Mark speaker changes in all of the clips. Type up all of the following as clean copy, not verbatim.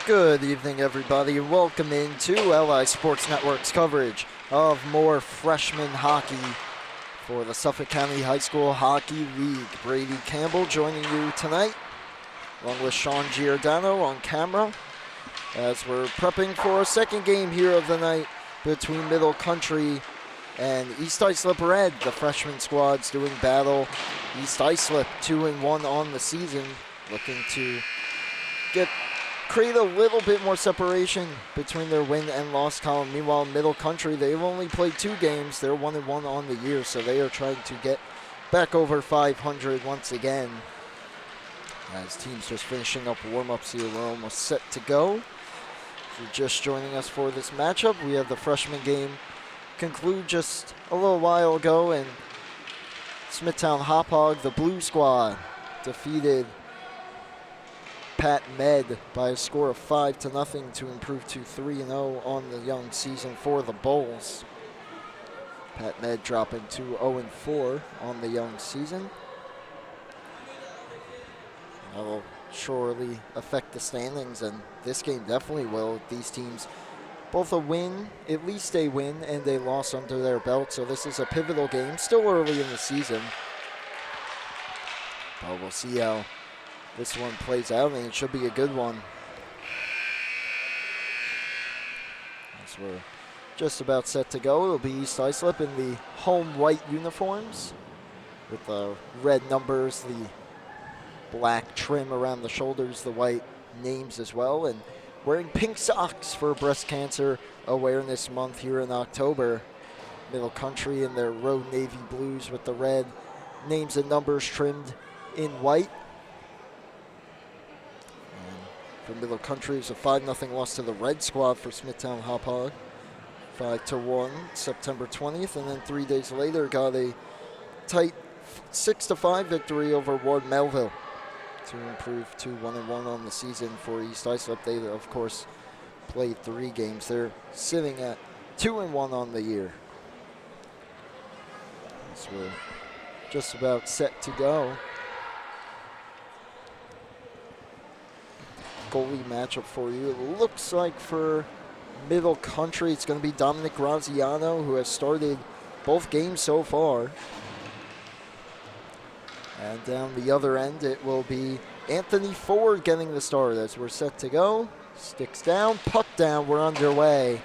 Speaker 1: Good evening, everybody, and welcome into LI Sports Network's coverage of more freshman hockey for the Suffolk County High School Hockey League. Brady Campbell joining you tonight, along with Sean Giordano on camera, as we're prepping for a second game here of the night between Middle Country and East Islip Red. The freshman squad's doing battle. East Islip 2-1 on the season, looking to create a little bit more separation between their win and loss column. Meanwhile, Middle Country, they've only played 2 games. They're 1-1 on the year, so they are trying to get back over 500 once again. As teams just finishing up warm-ups here, we're almost set to go. If you're just joining us for this matchup, we have the freshman game conclude just a little while ago, and Smithtown Hop-Hog, the blue squad, defeated Pat Med by a score of 5-0 to improve to 3-0 on the young season for the Bulls. Pat Med dropping to 0-4 on the young season. That will surely affect the standings, and this game definitely will. These teams, both a win, at least a win, and a loss under their belt, so this is a pivotal game, still early in the season. But we'll see how this one plays out, and it should be a good one. As we're just about set to go, it'll be East Islip in the home white uniforms with the red numbers, the black trim around the shoulders, the white names as well, and wearing pink socks for Breast Cancer Awareness Month here in October. Middle Country in their road navy blues with the red names and numbers trimmed in white. For Middle Country, it's a 5-0 loss to the Red Squad for Smithtown Hop-Hog. 5-1 September 20th, and then 3 days later got a tight 6-5 victory over Ward Melville to improve to 1-1 on the season for East Islip. They, of course, played 3 games. They're sitting at 2-1 on the year. So we're just about set to go. Goalie matchup for you. It looks like for Middle Country, it's going to be Dominic Graziano, who has started both games so far. And down the other end, it will be Anthony Ford getting the start as we're set to go. Sticks down, puck down, we're underway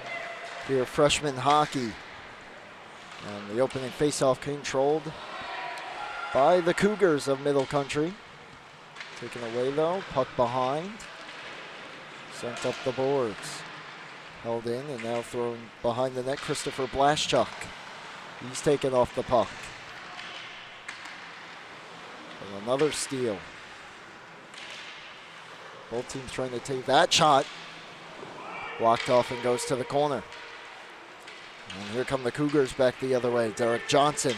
Speaker 1: here, freshman hockey. And the opening faceoff controlled by the Cougars of Middle Country. Taken away though, puck behind. Sent up the boards. Held in and now thrown behind the net, Christopher Blaschuk. He's taken off the puck. And another steal. Both teams trying to take that shot. Blocked off and goes to the corner. And here come the Cougars back the other way. Derek Johnson.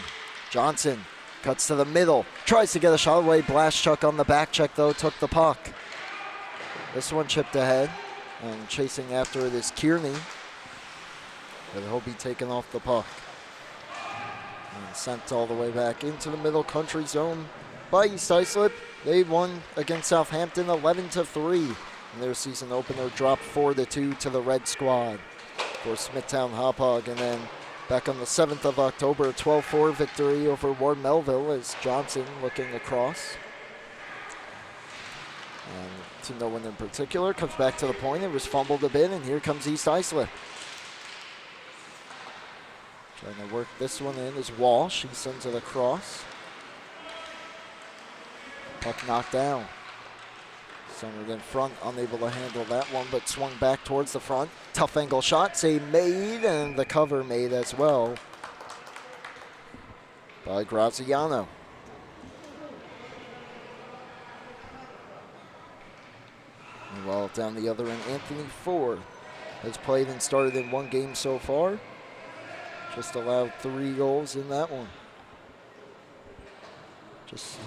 Speaker 1: Johnson cuts to the middle. Tries to get a shot away. Blaschuk on the back check though, took the puck. This one chipped ahead, and chasing after it is Kearney. But he'll be taken off the puck. And sent all the way back into the Middle Country zone by East Islip. They won against Southampton 11-3 in their season opener, dropped 4-2 to the Red Squad for Smithtown Hop-Hog. And then back on the 7th of October, a 12-4 victory over Ward Melville as Johnson looking across. And to no one in particular, comes back to the point. It was fumbled a bit, and here comes East Islip. Trying to work this one in is Walsh. He sends it across. Puck knocked down. Centered in front, unable to handle that one, but swung back towards the front. Tough angle shot, save made, and the cover made as well by Graziano. Meanwhile, down the other end, Anthony Ford has played and started in 1 game so far. Just allowed 3 goals in that one. Just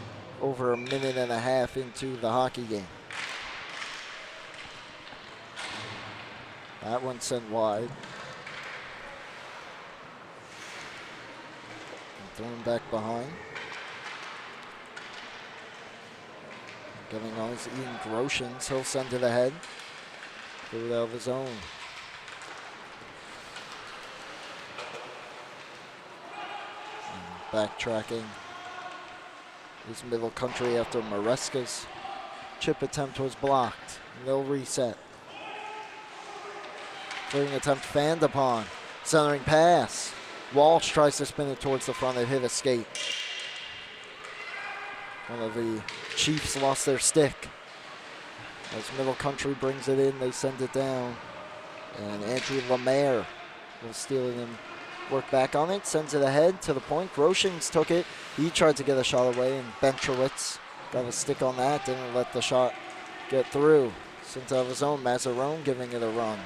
Speaker 1: over a minute and a half into the hockey game. That one sent wide. And thrown back behind. Getting on is Ian Groshans. He'll send it ahead. Threw it out of the zone. And backtracking is Middle Country after Maresca's chip attempt was blocked. And they'll reset. Clearing attempt fanned upon. Centering pass. Walsh tries to spin it towards the front. It hit a skate. One of the Chiefs lost their stick. As Middle Country brings it in, they send it down. And Andrew Lemaire will steal it and work back on it. Sends it ahead to the point. Groshings took it. He tried to get a shot away, and Bentrowitz got a stick on that. Didn't let the shot get through. Sent out of his own. Mazzarone giving it a run.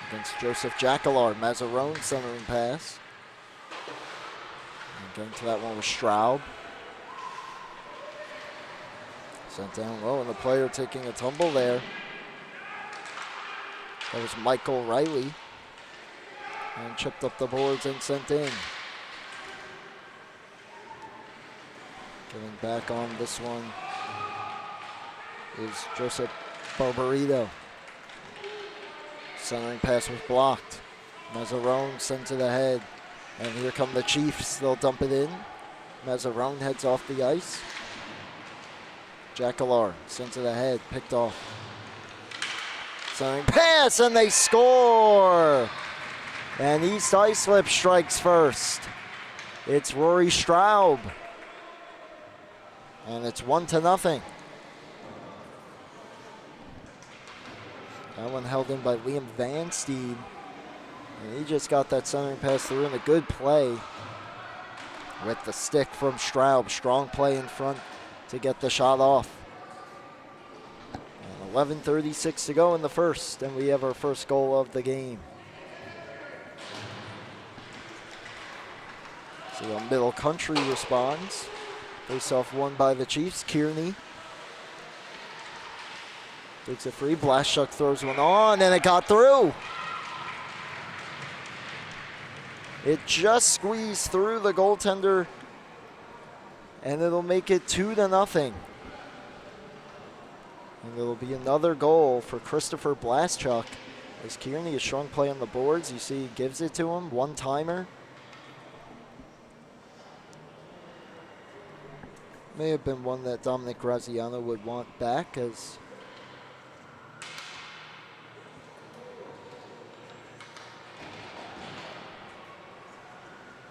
Speaker 1: Against Joseph Jackalar. Mazzarone centering pass. And getting to that one with Straub. Sent down low, and the player taking a tumble there. That was Michael Riley. And chipped up the boards and sent in. Getting back on this one is Joseph Barbarito. Centering pass was blocked. Mazzarone sends it ahead. And here come the Chiefs. They'll dump it in. Mazzarone heads off the ice. Jackalar sends it ahead. Picked off. Centering pass, and they score! And East Islip strikes first. It's Rory Straub. And it's 1-0. That one held in by Liam Van Steed. And he just got that centering pass through, and a good play with the stick from Straub. Strong play in front to get the shot off. And 11:36 to go in the first, and we have our first goal of the game. So Middle Country responds. Face-off won by the Chiefs. Kearney takes it free. Blashchuk throws one on, and it got through. It just squeezed through the goaltender, and it'll make it 2-0. And it'll be another goal for Christopher Blashchuk. As Kearney, a strong play on the boards. You see he gives it to him. One-timer. May have been one that Dominic Graziano would want back, as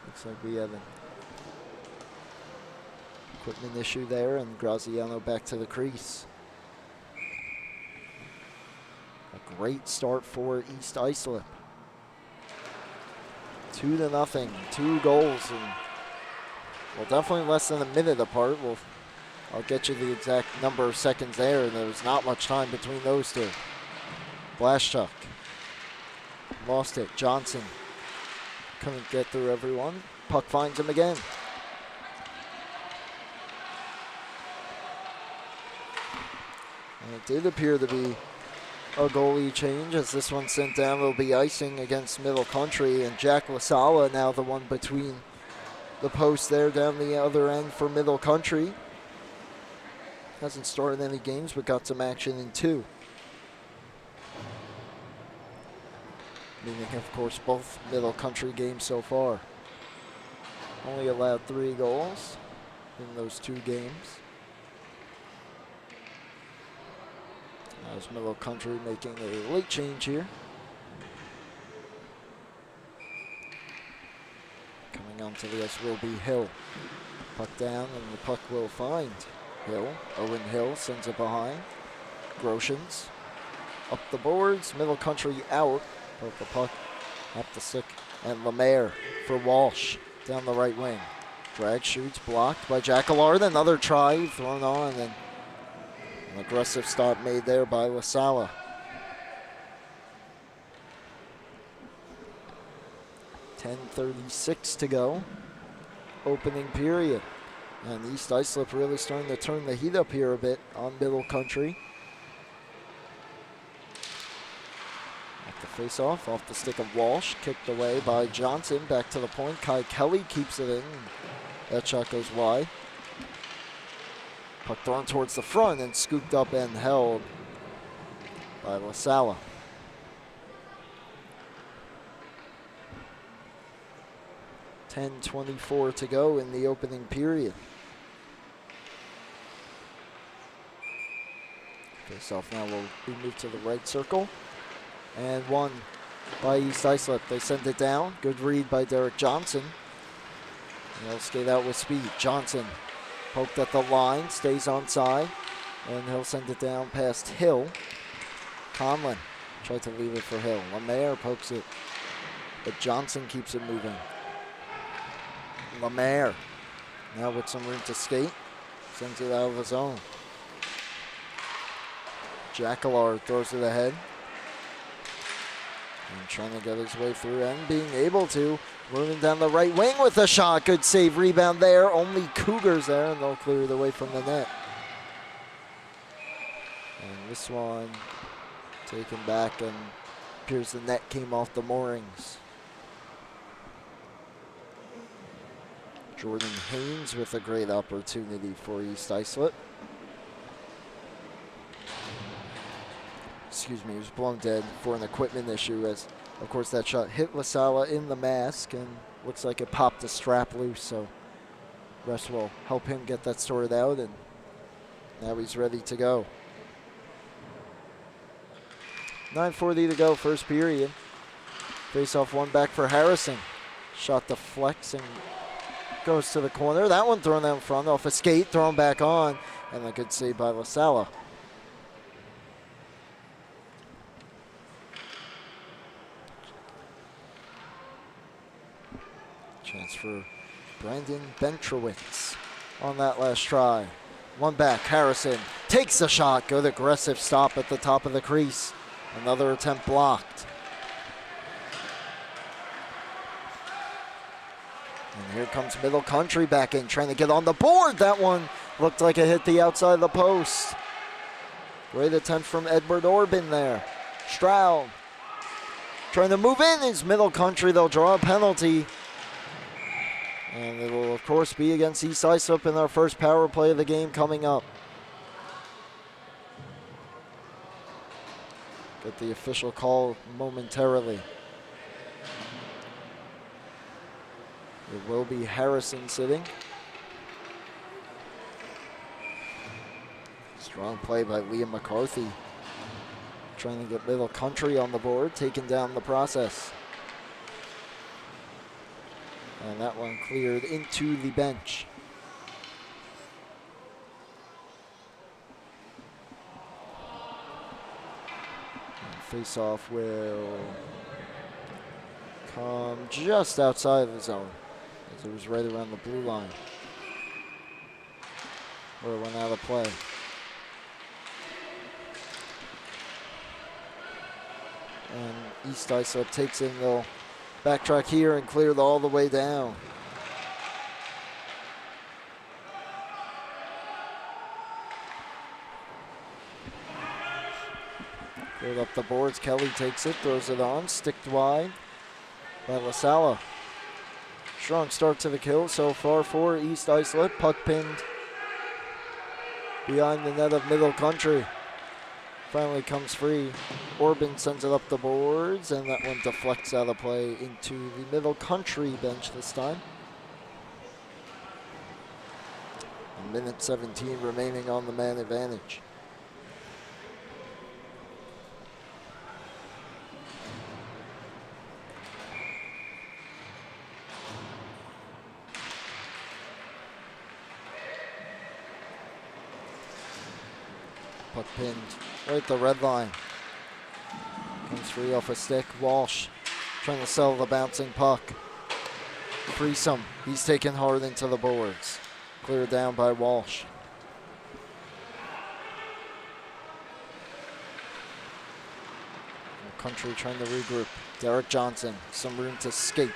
Speaker 1: looks like we have an equipment issue there, and Graziano back to the crease. A great start for East Islip. 2-0, 2 goals, and well, definitely less than a minute apart. I'll get you the exact number of seconds there, and there's not much time between those two. Blashchuk lost it. Johnson couldn't get through everyone. Puck finds him again. And it did appear to be a goalie change, as this one sent down. Will be icing against Middle Country, and Jack Lasala now the one between the post there down the other end for Middle Country. Hasn't started any games, but got some action in 2. Meaning, of course, both Middle Country games so far. Only allowed 3 goals in those 2 games. As Middle Country making a late change here. Coming onto the ice will be Hill. Puck down, and the puck will find Hill. Owen Hill sends it behind. Groshans up the boards. Middle Country out. But the puck up the stick. And Lemaire for Walsh down the right wing. Drag shoots blocked by Jackalar. Another try thrown on, and an aggressive stop made there by Lasala. 10:36 to go. Opening period. And East Islip really starting to turn the heat up here a bit on Middle Country. At the face-off, off the stick of Walsh. Kicked away by Johnson. Back to the point. Kai Kelly keeps it in. That shot goes wide. Puck thrown towards the front and scooped up and held by LaSala. .10:24 to go in the opening period. Face-off now will be moved to the right circle. And won by East Islip. They send it down. Good read by Derek Johnson. And he'll skate out with speed. Johnson poked at the line, stays onside, and he'll send it down past Hill. Conlon tried to leave it for Hill. Lemaire pokes it, but Johnson keeps it moving. Lemaire now with some room to skate, sends it out of the zone. Jackalar throws it ahead. And trying to get his way through and being able to. Moving down the right wing with a shot. Good save, rebound there. Only Cougars there, and they'll clear it away from the net. And this one taken back, and appears the net came off the moorings. Jordan Haynes with a great opportunity for East Islip. Excuse me, he was blown dead for an equipment issue, as of course that shot hit LaSala in the mask and looks like it popped the strap loose, so refs will help him get that sorted out, and now he's ready to go. 9:40 to go, first period. Face off one back for Harrison. Shot deflects and goes to the corner. That one thrown out in front off a skate, thrown back on, and a good save by LaSala. Chance for Brandon Bentrowitz on that last try. One back, Harrison takes the shot. Good aggressive stop at the top of the crease. Another attempt blocked. And here comes Middle Country back in, trying to get on the board. That one looked like it hit the outside of the post. Great attempt from Edward Orban there. Stroud trying to move in is Middle Country. They'll draw a penalty. And it will, of course, be against East Islip in our first power play of the game coming up. Get the official call momentarily. It will be Harrison sitting. Strong play by Liam McCarthy. Trying to get Middle Country on the board, taking down the process. And that one cleared into the bench. Face-off will come just outside of the zone, as it was right around the blue line, where it went out of play. And East Islip takes in, they'll backtrack here and clear all the way down. Cleared up the boards. Kelly takes it, throws it on, sticked wide by LaSala. Strong start to the kill so far for East Islip. Puck pinned behind the net of Middle Country. Finally comes free. Orban sends it up the boards, and that one deflects out of play into the Middle Country bench this time. A minute 17 remaining on the man advantage. Puck pinned right at the red line. Comes free off a stick. Walsh trying to sell the bouncing puck. Freesome, he's taken hard into the boards. Cleared down by Walsh. Country trying to regroup. Derek Johnson, some room to skate.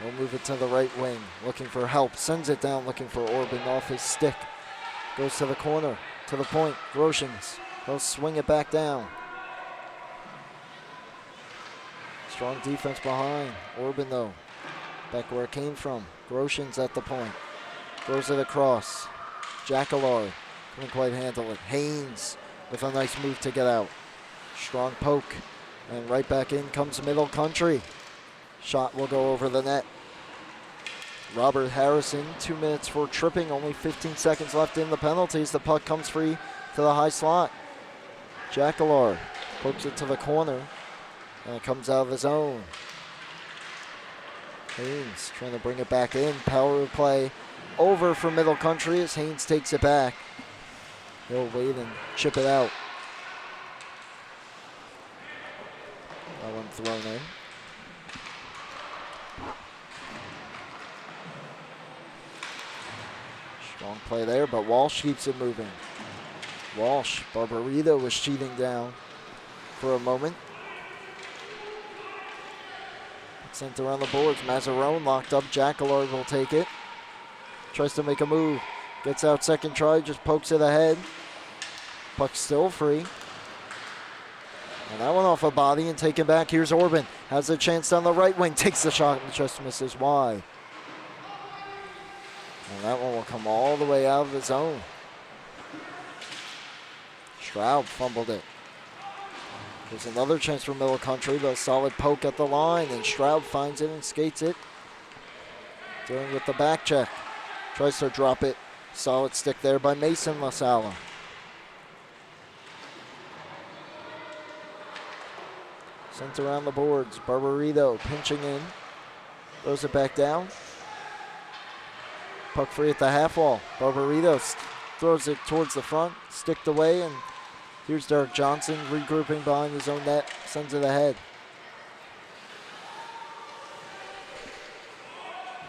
Speaker 1: We'll move it to the right wing, looking for help. Sends it down, looking for Orban off his stick. Goes to the corner, to the point. Groshans, he'll swing it back down. Strong defense behind. Orban, though, back where it came from. Groshans at the point. Throws it across. Jackalar couldn't quite handle it. Haynes with a nice move to get out. Strong poke, and right back in comes Middle Country. Shot will go over the net. Robert Harrison, 2 minutes for tripping, only 15 seconds left in the penalties. The puck comes free to the high slot. Jackalar pokes it to the corner, and it comes out of the zone. Haynes trying to bring it back in. Power play over for Middle Country as Haynes takes it back. He'll wait and chip it out. That one thrown in. Strong play there, but Walsh keeps it moving. Walsh, Barbarito was cheating down for a moment. Sent around the boards. Mazzarone locked up. Jackalard will take it. Tries to make a move. Gets out second try, just pokes it ahead. Puck still free. And that one off a body and taken back. Here's Orban. Has a chance down the right wing. Takes the shot and just misses wide. And that one will come all the way out of the zone. Stroud fumbled it. There's another chance for Middle Country, but a solid poke at the line, and Stroud finds it and skates it. Dealing with the back check. Tries to drop it. Solid stick there by Mason LaSala. Sent around the boards. Barbarito pinching in. Throws it back down. Puck free at the half wall. Barbarito throws it towards the front. Sticked away, and here's Derek Johnson regrouping behind his own net. Sends it ahead.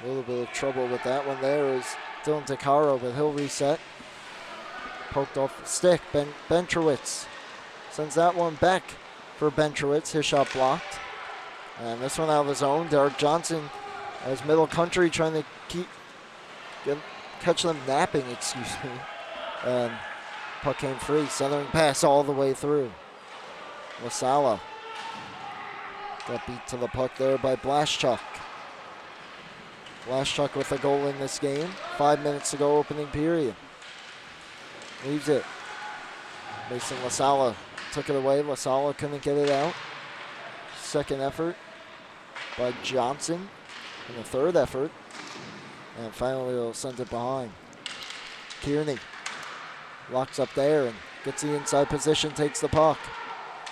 Speaker 1: A little bit of trouble with that one there is Dylan Takaro, but he'll reset. Poked off the stick. Bentrowitz sends that one back for Bentrowitz. His shot blocked. And this one out of his zone. Derek Johnson as Middle Country trying to catch them napping, excuse me. And puck came free. Centering pass all the way through. LaSala got beat to the puck there by Blaschuk. Blaschuk with a goal in this game. 5 minutes to go, opening period. Leaves it. Mason LaSala took it away. LaSala couldn't get it out. Second effort by Johnson. And the third effort. And finally he'll send it behind. Kearney locks up there and gets the inside position, takes the puck.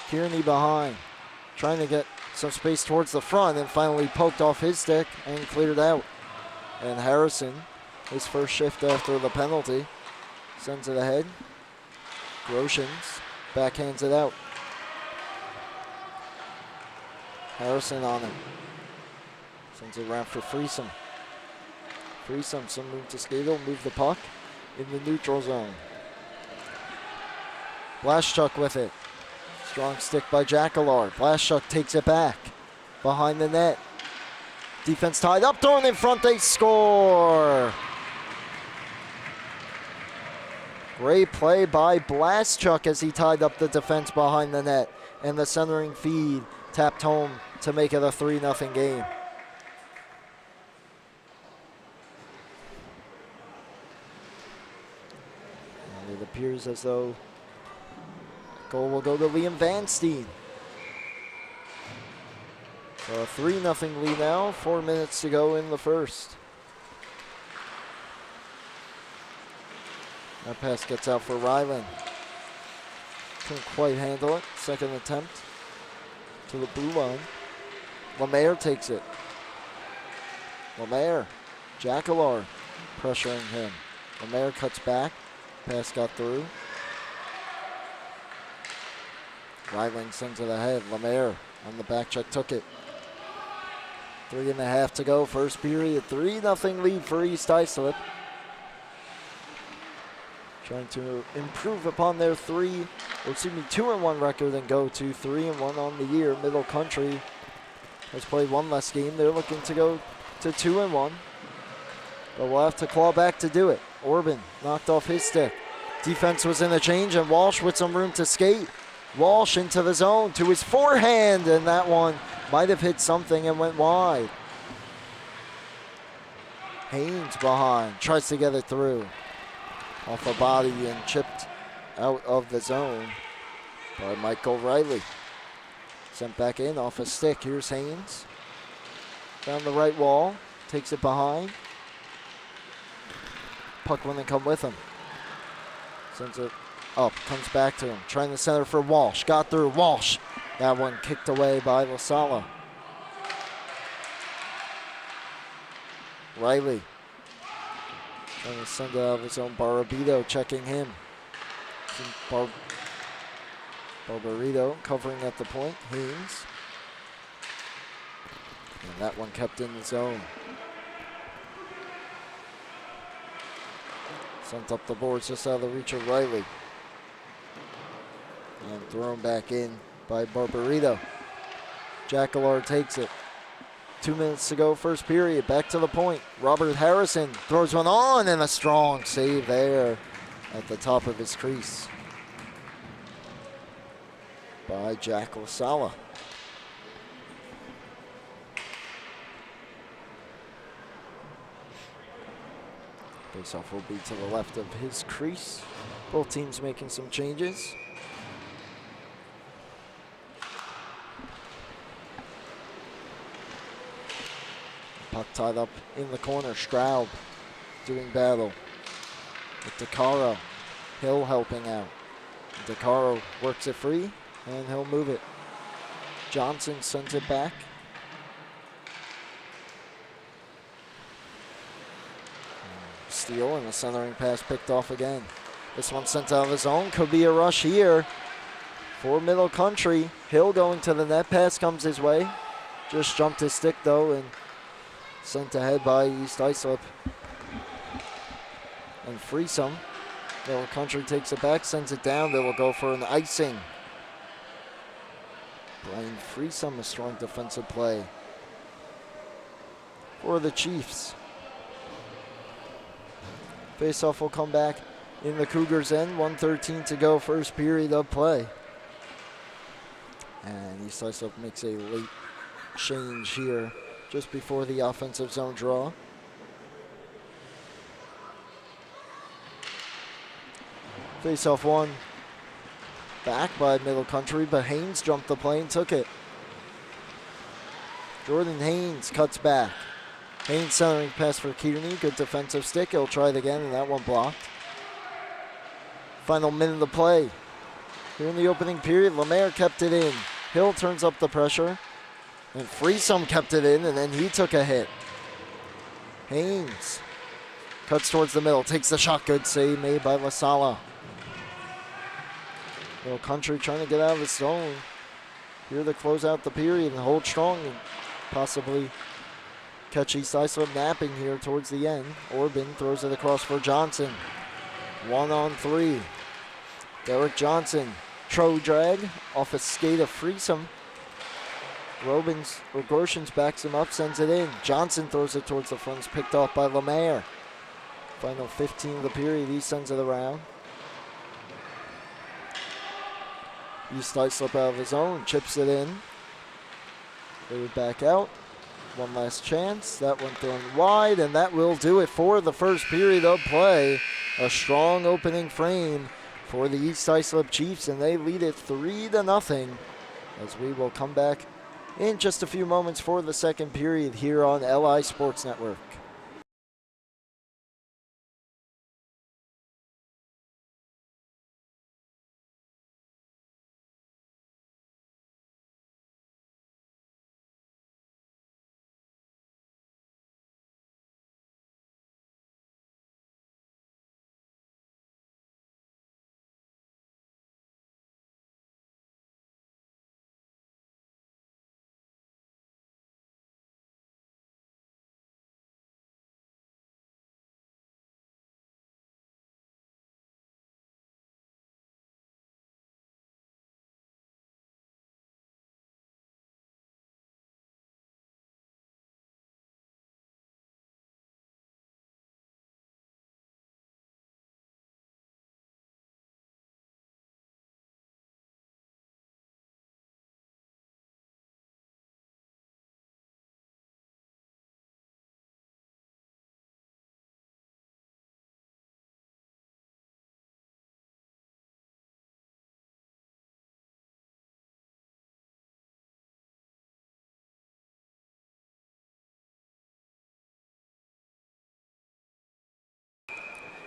Speaker 1: Kearney behind, trying to get some space towards the front, and finally poked off his stick and cleared out. And Harrison, his first shift after the penalty, sends it ahead. Groshans backhands it out. Harrison on it. Sends it around for Freesom. Freesom, some room to skate. He'll move the puck in the neutral zone. Blaschuk with it. Strong stick by Jackalard. Blaschuk takes it back behind the net. Defense tied up, thrown in front, they score. Great play by Blaschuk as he tied up the defense behind the net. And the centering feed tapped home to make it a 3-0 game. And it appears as though goal will go to Liam Vanstein. So a 3-0 lead now, 4 minutes to go in the first. That pass gets out for Ryland. Couldn't quite handle it. Second attempt to the blue line. Lemaire takes it. Lemaire, Jackalard pressuring him. Lemaire cuts back. Pass got through. Ryland sends it ahead. Lemaire on the back check took it. 3.5 to go, first period. 3-0 lead for East Islip. Trying to improve upon their 2-1 record and go to 3-1 on the year. Middle Country has played one less game. They're looking to go to 2-1. But we'll have to claw back to do it. Orban knocked off his stick. Defense was in a change, and Walsh with some room to skate. Walsh into the zone to his forehand, and that one might have hit something and went wide. Haynes behind, tries to get it through. Off a body and chipped out of the zone by Michael Riley. Sent back in off a stick. Here's Haynes. Down the right wall. Takes it behind. Puck wouldn't come with him. Sends it up. Comes back to him. Trying to center for Walsh. Got through. Walsh. That one kicked away by LaSala. Riley. Trying to send it out of his own. Barabito checking him. Barbarito covering at the point. Haynes. And that one kept in the zone. Sent up the boards just out of the reach of Riley. And thrown back in by Barbarito. Jackalar takes it. 2 minutes to go, first period. Back to the point. Robert Harrison throws one on, and a strong save there at the top of his crease by Jack LaSala. Faceoff will be to the left of his crease. Both teams making some changes. Puck tied up in the corner. Straub doing battle with DeCaro. Hill helping out. DeCaro works it free, and he'll move it. Johnson sends it back. Steal, and the centering pass picked off again. This one sent out of his own. Could be a rush here for Middle Country. Hill going to the net. Pass comes his way. Just jumped his stick, though, and sent ahead by East Islip. And Freesome. Middle Country takes it back, sends it down. They will go for an icing. Brian Freesome, a strong defensive play for the Chiefs. Faceoff will come back in the Cougars' end. 1:13 to go, first period of play. And East Islip makes a late change here just before the offensive zone draw. Faceoff one. Back by Middle Country, but Haynes jumped the play and took it. Jordan Haynes cuts back. Haynes centering pass for Kearney. Good defensive stick. He'll try it again, and that one blocked. Final minute of play. Here in the opening period, Lemaire kept it in. Hill turns up the pressure. And Freesome kept it in, and then he took a hit. Haynes cuts towards the middle. Takes the shot. Good save made by LaSala. Middle Country trying to get out of the zone. Here to close out the period and hold strong and possibly catch East Islip napping here towards the end. Orban throws it across for Johnson. 1-on-3. Derek Johnson. Tro drag off a skate of Freesome. Gorshins backs him up, sends it in. Johnson throws it towards the front. It's picked off by Lemaire. Final 15 of the period. He sends it around. East Islip out of his own. Chips it in. They would back out. One last chance. That one thrown wide, and that will do it for the first period of play. A strong opening frame for the East Islip Chiefs, and they lead it 3-0 as we will come back in just a few moments for the second period here on LI Sports Network.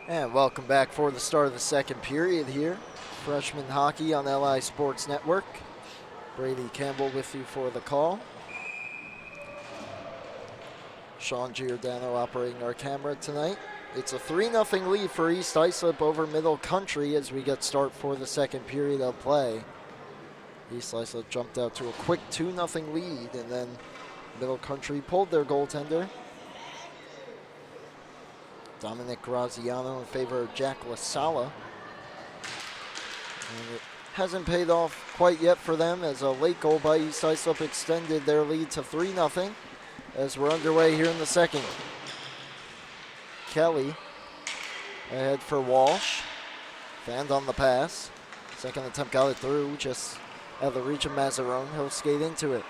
Speaker 1: And welcome back for the start of the second period here. Freshman hockey on LI Sports Network. Brady Campbell with you for the call. Sean Giordano operating our camera tonight. It's a 3-0 lead for East Islip over Middle Country as we get start for the second period of play. East Islip jumped out to a quick 2-0 lead, and then Middle Country pulled their goaltender. Dominic Graziano in favor of Jack LaSala. And it hasn't paid off quite yet for them as a late goal by East Islip extended their lead to 3-0 as we're underway here in the second. Kelly ahead for Walsh. Fanned on the pass. Second attempt got it through, just at the reach of Mazzarone. He'll skate into it.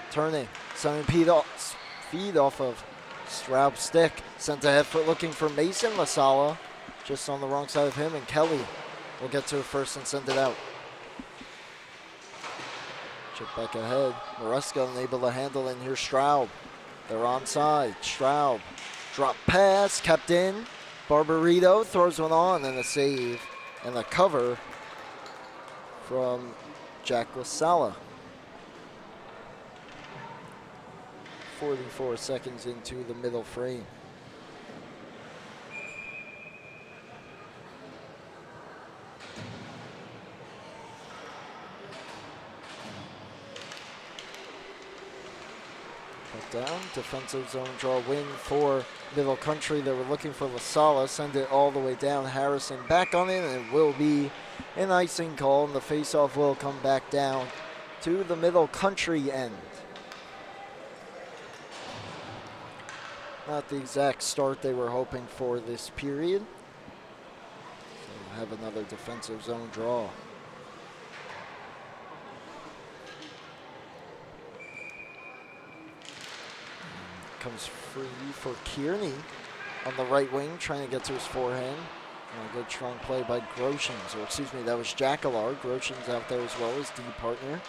Speaker 1: Turning, sending feed off of Straub's stick. Sent ahead foot looking for Mason LaSala. Just on the wrong side of him, and Kelly will get to it first and send it out. Chip back ahead. Maresca unable to handle in here. Straub. They're onside. Straub. Drop pass, kept in. Barbarito throws one on and a save and a cover from Jack LaSala. 44 seconds into the middle frame. Down, defensive zone draw win for Middle Country. They were looking for LaSala, send it all the way down. Harrison back on it, and it will be an icing call, and the faceoff will come back down to the Middle Country end. Not the exact start they were hoping for this period. So we'll have another defensive zone draw. Comes free for Kearney on the right wing, trying to get to his forehand. And a good strong play by Groshans, or excuse me, that was Jackalar. Groshans out there as well as D partner.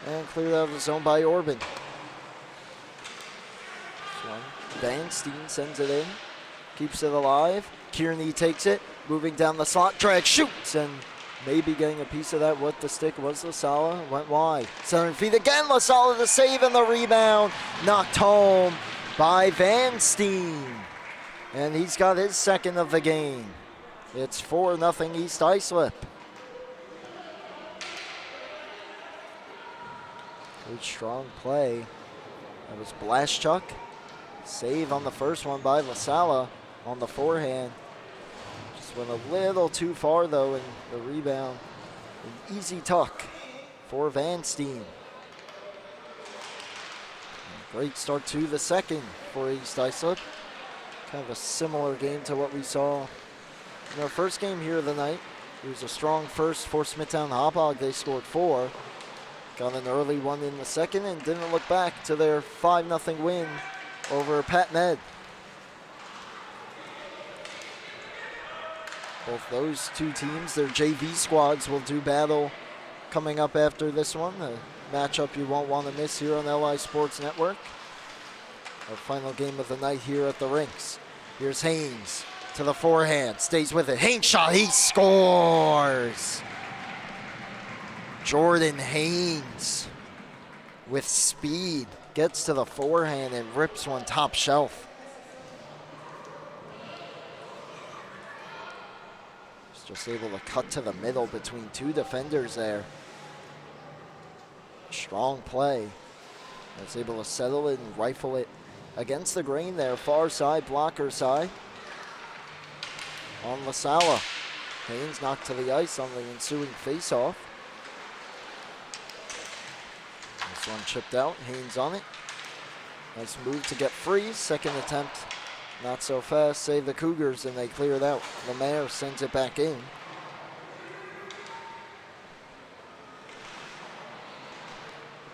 Speaker 1: And cleared out of the zone by Orban. This one, Vanstein sends it in, keeps it alive. Kearney takes it, moving down the slot, drag, shoots, and maybe getting a piece of that with the stick was LaSala. Went wide. Center feet again, LaSala the save and the rebound. Knocked home by Vanstein. And he's got his second of the game. It's 4-0 East Islip. Good strong play. That was Blaschuk. Save on the first one by LaSala on the forehand. Just went a little too far though in the rebound. An easy tuck for Vanstein. Great start to the second for East Islip. Kind of a similar game to what we saw in our first game here of the night. It was a strong first for Smithtown Hauppauge. They scored 4. Got an early one in the second and didn't look back to their 5-0 win over Pat Med. Both those two teams, their JV squads, will do battle coming up after this one. A matchup you won't want to miss here on LI Sports Network. Our final game of the night here at the rinks. Here's Haynes to the forehand, stays with it. Haynes shot, he scores! Jordan Haynes with speed gets to the forehand and rips one top shelf. Just able to cut to the middle between two defenders there. Strong play. Was able to settle it and rifle it against the grain there. Far side, blocker side. On LaSala. Haynes knocked to the ice on the ensuing faceoff. This one chipped out. Haynes on it. Nice move to get free. Second attempt. Not so fast, save the Cougars, and they clear it out. Lemaire sends it back in.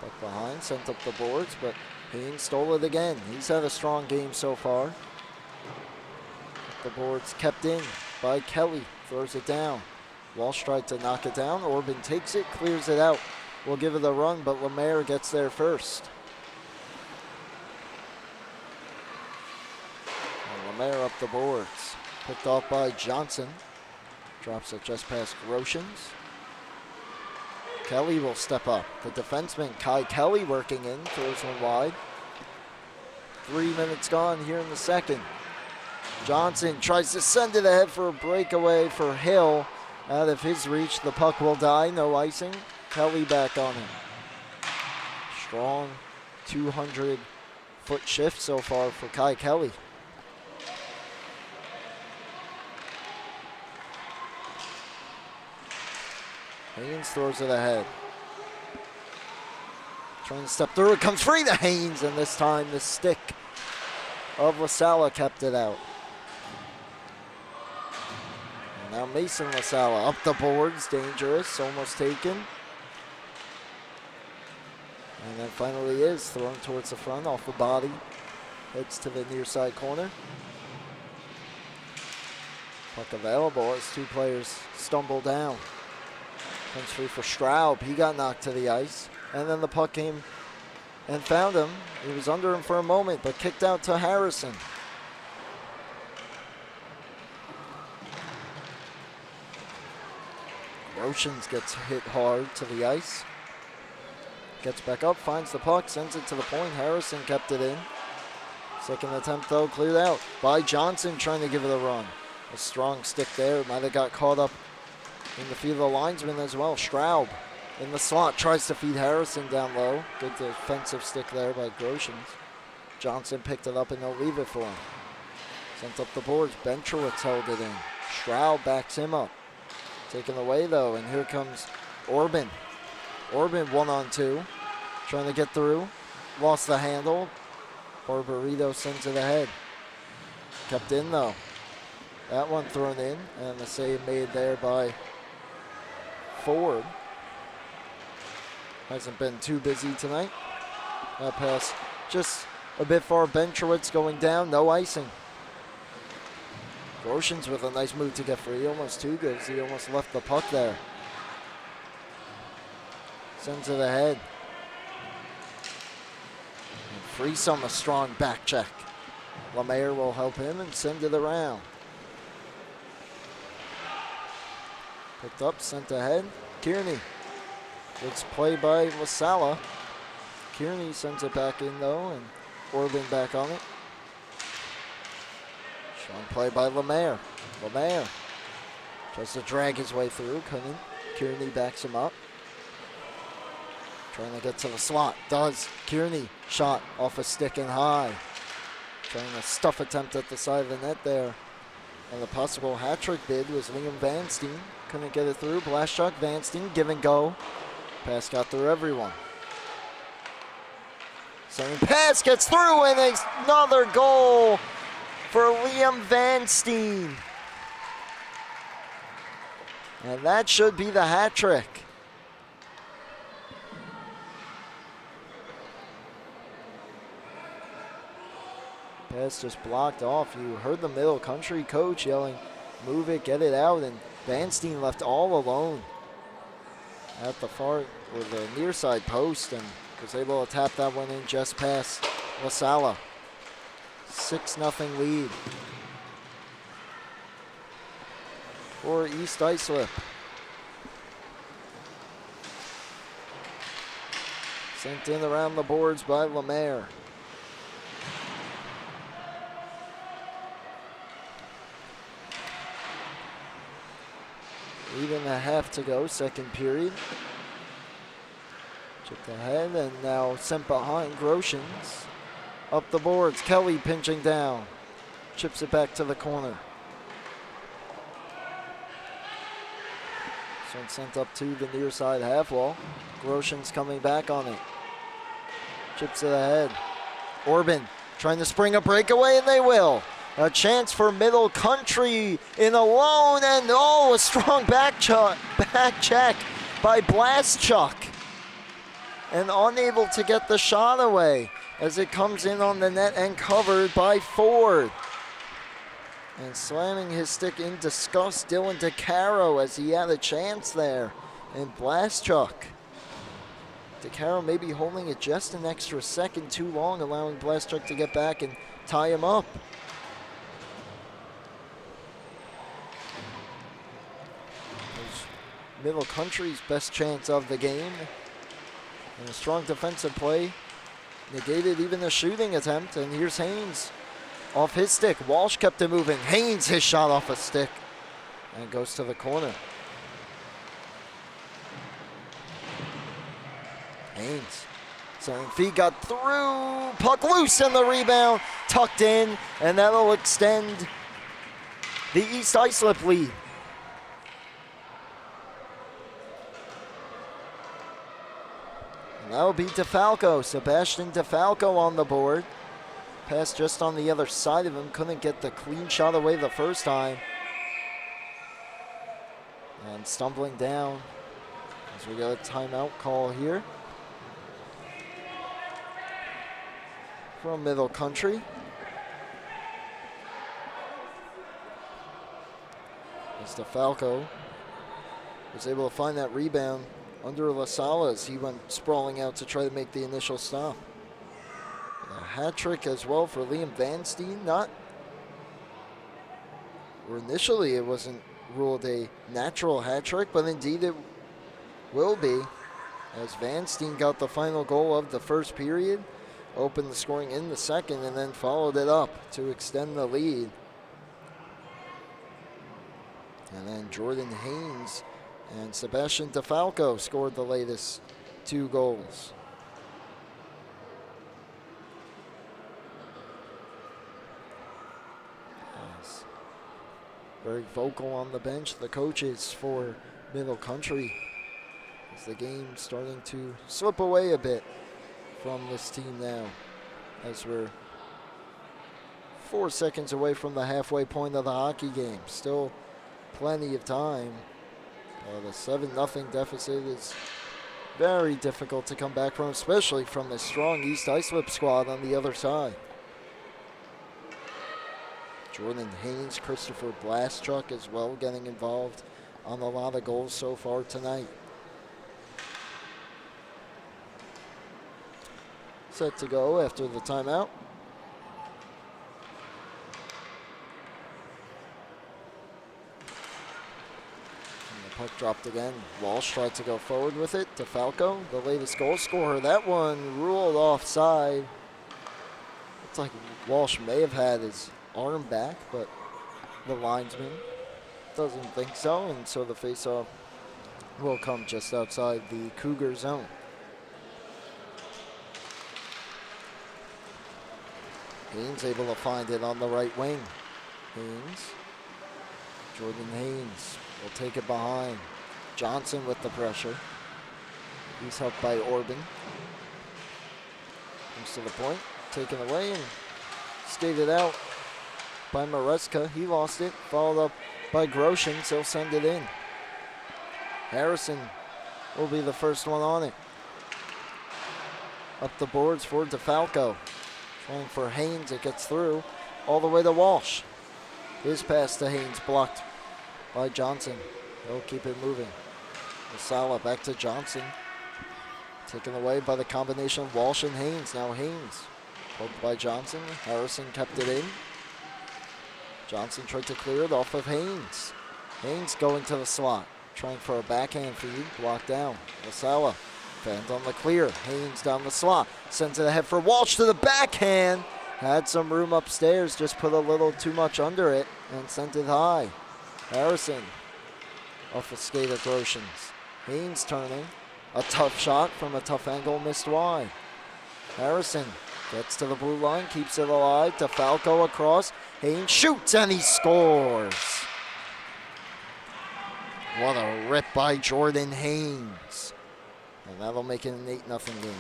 Speaker 1: Back behind, sent up the boards, but Haynes stole it again. He's had a strong game so far. The boards kept in by Kelly, throws it down. Walsh tried to knock it down. Orban takes it, clears it out. We'll give it a run, but Lemaire gets there first. Lemaire up the boards. Picked off by Johnson. Drops it just past Groshans. Kelly will step up. The defenseman, Kai Kelly, working in, throws one wide. 3 minutes gone here in the second. Johnson tries to send it ahead for a breakaway for Hill. Out of his reach, the puck will die, no icing. Kelly back on him. Strong 200-foot shift so far for Kai Kelly. Haynes throws it ahead. Trying to step through, it comes free to Haynes, and this time the stick of LaSalla kept it out. And now Mason LaSalla up the boards, dangerous, almost taken. And then finally is thrown towards the front, off the body, heads to the near side corner. Puck available as two players stumble down. Comes free for Straub. He got knocked to the ice. And then the puck came and found him. He was under him for a moment, but kicked out to Harrison. Oceans gets hit hard to the ice. Gets back up, finds the puck, sends it to the point. Harrison kept it in. Second attempt, though, cleared out by Johnson, trying to give it a run. A strong stick there. Might have got caught up in the feet of the linesman as well. Straub in the slot tries to feed Harrison down low. Good defensive stick there by Groshans. Johnson picked it up and they'll leave it for him. Sent up the boards. Bentrowitz held it in. Straub backs him up. Taken away though, and here comes Orban. Orban 1-on-2. Trying to get through. Lost the handle. Barbarito sends it ahead. Kept in though. That one thrown in, and the save made there by Ford. Hasn't been too busy tonight. That pass just a bit far. Bentrowitz going down, no icing. Groshans with a nice move to get free, almost too good. He almost left the puck there. Sends it ahead. And Freesome, a strong back check. LeMaire will help him and send it around. Picked up, sent ahead. Kearney. It's play by LaSalla. Kearney sends it back in though, and Orban back on it. Strong play by LeMaire. LeMaire tries to drag his way through, couldn't. Kearney backs him up. Trying to get to the slot. Does. Kearney shot off a stick and high. Trying a stuff attempt at the side of the net there. And the possible hat-trick bid was Liam Vanstein. Couldn't get it through. Blashchuk, Vanstein, give and go. Pass got through everyone. Second pass gets through, and another goal for Liam Vanstein. And that should be the hat-trick. Pass just blocked off. You heard the Middle Country coach yelling, move it, get it out, and Vanstein left all alone at the far or the near side post and was able to tap that one in just past LaSalla. 6-0 lead for East Islip. Sent in around the boards by LeMaire. 8.5 to go, second period. Chipped ahead and now sent behind. Groshans up the boards. Kelly pinching down. Chips it back to the corner. So it's sent up to the near side half wall. Groshans coming back on it. Chips it ahead. Orban trying to spring a breakaway, and they will. A chance for Middle Country in alone, and a strong back check by Blashchuk. And unable to get the shot away as it comes in on the net and covered by Ford. And slamming his stick in disgust, Dylan DeCaro, as he had a chance there. And Blashchuk. DeCaro maybe holding it just an extra second too long, allowing Blashchuk to get back and tie him up. Middle Country's best chance of the game. And a strong defensive play negated even the shooting attempt. And here's Haynes off his stick. Walsh kept it moving. Haynes, his shot off a stick and goes to the corner. Haynes, setting feet, got through. Puck loose and the rebound tucked in, and that'll extend the East Islip lead. And that'll be DeFalco. Sebastian DeFalco on the board. Pass just on the other side of him. Couldn't get the clean shot away the first time. And stumbling down as we got a timeout call here from Middle Country. As DeFalco was able to find that rebound under La Sala as he went sprawling out to try to make the initial stop. A hat trick as well for Liam Van Steen. Initially it wasn't ruled a natural hat trick, but indeed it will be, as Van Steen got the final goal of the first period, opened the scoring in the second, and then followed it up to extend the lead. And then Jordan Haynes and Sebastian DeFalco scored the latest 2 goals. Very vocal on the bench, the coaches for Middle Country, as the game's starting to slip away a bit from this team now, as we're 4 seconds away from the halfway point of the hockey game. Still plenty of time. The 7-0 deficit is very difficult to come back from, especially from the strong East Islip squad on the other side. Jordan Haynes, Christopher Blastchuk as well getting involved on a lot of goals so far tonight. Set to go after the timeout. And the puck dropped again. Walsh tried to go forward with it. DeFalco, the latest goal scorer. That one ruled offside. Looks like Walsh may have had his arm back, but the linesman doesn't think so, and so the faceoff will come just outside the Cougar zone. Haynes able to find it on the right wing. Jordan Haynes will take it behind. Johnson with the pressure. He's helped by Orban. Comes to the point, taken away and skated out by Maresca. He lost it, followed up by Groshans. He'll send it in. Harrison will be the first one on it. Up the boards for DeFalco. Trying for Haynes, it gets through all the way to Walsh. His pass to Haynes blocked by Johnson. They'll keep it moving. Lasala back to Johnson. Taken away by the combination of Walsh and Haynes. Now Haynes, poked by Johnson. Harrison kept it in. Johnson tried to clear it off of Haynes. Haynes going to the slot, trying for a backhand feed, blocked down. Lasala, fanned on the clear. Haynes down the slot, sends it ahead for Walsh to the backhand. Had some room upstairs, just put a little too much under it and sent it high. Harrison off a skate of Groshans. Haynes turning, a tough shot from a tough angle, missed wide. Harrison gets to the blue line, keeps it alive. DeFalco across. Haynes shoots and he scores. What a rip by Jordan Haynes. And that'll make it an 8-0 game.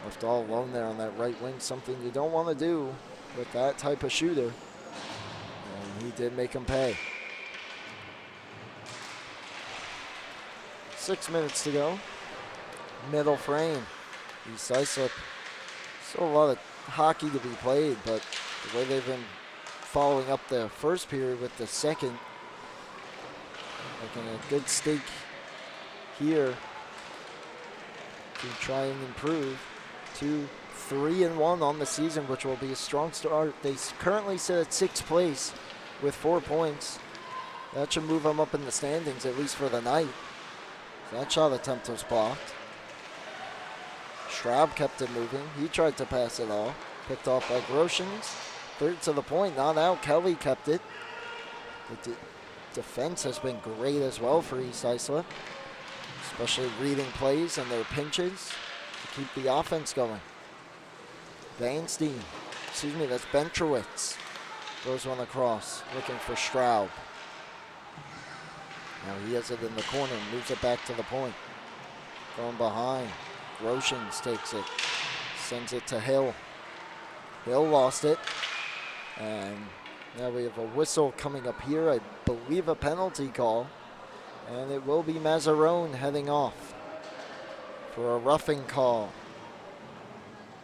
Speaker 1: Left all alone there on that right wing, something you don't want to do with that type of shooter. And he did make him pay. 6 minutes to go. Middle frame. East Islip. Still a lot of hockey to be played, but the way they've been following up the first period with the second, making a good stake here to try and improve to 3-1 on the season, which will be a strong start. They currently sit at 6th place with 4 points. That should move them up in the standings, at least for the night. That shot attempt was blocked. Straub kept it moving. He tried to pass it all. Picked off by Groshans. Third to the point, not out. Kelly kept it. The defense has been great as well for East Islip, especially reading plays and their pinches to keep the offense going. That's Bentrowitz. Throws one across, looking for Straub. Now he has it in the corner, moves it back to the point. Going behind. Groshans takes it, sends it to Hill. Hill lost it. And now we have a whistle coming up here. I believe a penalty call. And it will be Mazzarone heading off for a roughing call.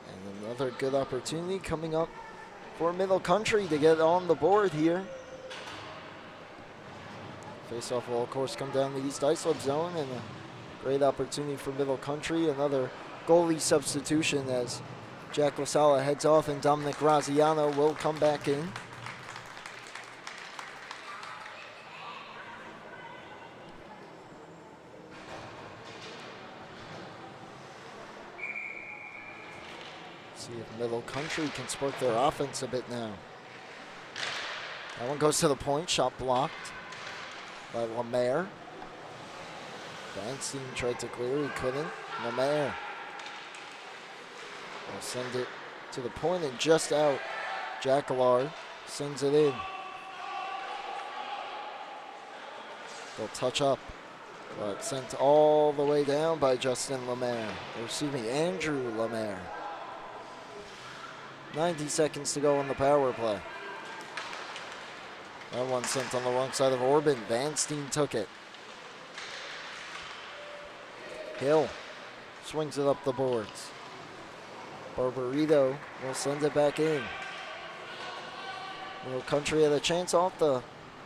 Speaker 1: And another good opportunity coming up for Middle Country to get on the board here. Face-off will, of course, come down the East Islip zone, and a great opportunity for Middle Country. Another goalie substitution as Jack LaSala heads off, and Dominic Graziano will come back in. See if Middle Country can spark their offense a bit now. That one goes to the point, shot blocked by Lemaire. Vanstein tried to clear, he couldn't. Lemaire will send it to the point and just out. Jacquelard sends it in. They'll touch up, but sent all the way down by Justin Lemaire. Or excuse me, Andrew Lemaire. 90 seconds to go on the power play. That one sent on the wrong side of Orban. Vanstein took it. Hill swings it up the boards. Barbarito will send it back in. Middle Country had a chance off the